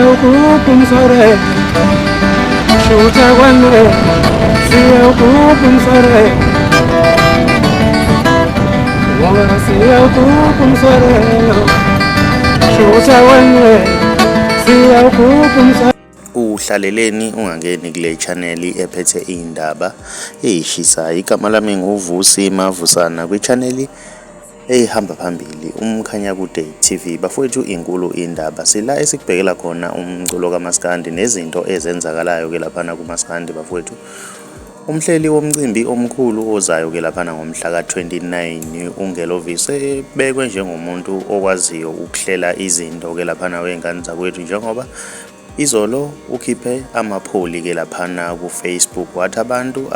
siyawugubha shutha kwanwe siyawugubha ngoba siyawugubha shutha kwanwe siyawugubha. Uhlaleleni ungangeni kule channel ephethe indaba ezishisayo. Igama lami nguVusi Mavusana kwi-channel ehamba phambili umkhanyakude TV. Bafowethu, inkulu indaba sila esikubhekela khona umculo kaMaskandi nezinto ezenzakalayo ke laphana kuMaskandi. Bafowethu, umhleli womcimbi omkhulu ozayo ke laphana ngomhla ka-29 uNgelovise bekwe njengomuntu okwaziyo ukuhlela izinto ke laphana wengane zakwethu, njengoba izolo ukhiphe amapholi ke laphana ku-Facebook wathi abantu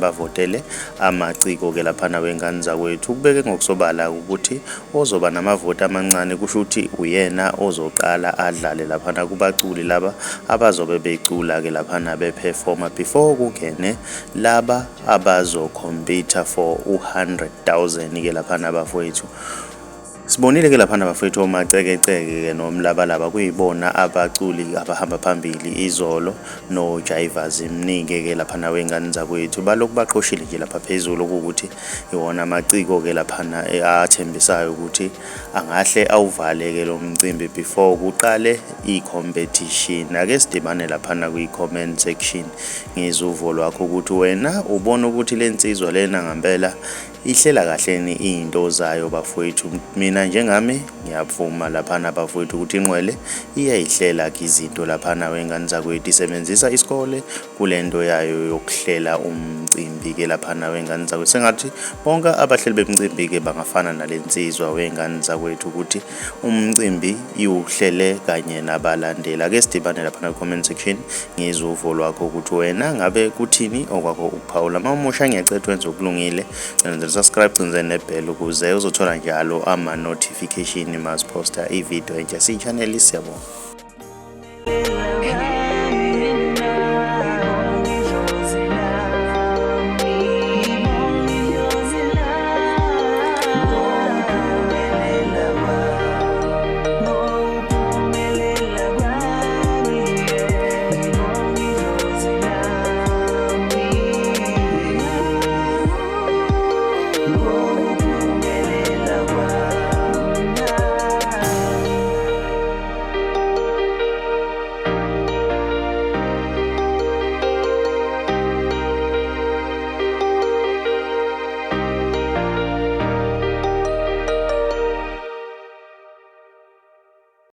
bavotele amaciko ke laphana wengane zakwethu. Kubeke ngokusobala ukuthi ozoba namavoti amancane kusho ukuthi uyena ozoqala adlale laphana kubaculi laba abazobe becula ke laphana beperforma before kungene laba abazokhompitha for 100,000 ke laphana bafowethu. Sibonile ke laphana bafowethu omacekeceke ke nomlabalaba kuyibona abaculi abahamba phambili izolo no jaiva zimnike ke laphana wengane zakwethu. Balokhu baqoshile nje lapha phezulu ukuthi iwona amaciko ke laphana athembisayo ukuthi angahle awuvale ke lo mcimbi before kuqale i-competition. Ake sidibane laphana kwi-comment section ngezuvo lwakho ukuthi wena ubona ukuthi le nsizwa lena ngempela ihlela kahleni into zayo bafowethu. Mina njengami ngiyavuma laphana bafowethu ukuthi inqwele iyayihlela izinto laphana wengane zakwethu, isebenzisa isikole kulento yayo yokuhlela umcimbi ke laphana wengane zakwethu. Sengathi bonke abahleli bemcimbi ke bangafana nalensizwa wengane zakwethu ukuthi umcimbi iwuhlele kanye nabalandeli. Ake sidibane laphana ku-comment section ngezuvo lwakho ukuthi wena ngabe kuthini okwakho ukuphawula. Mawumusha ngiyacela wenze okulungile, subscribe cenze nebell ukuze uzothola njalo ama notification masiposta ivideo entsha si channel. Siyabonga.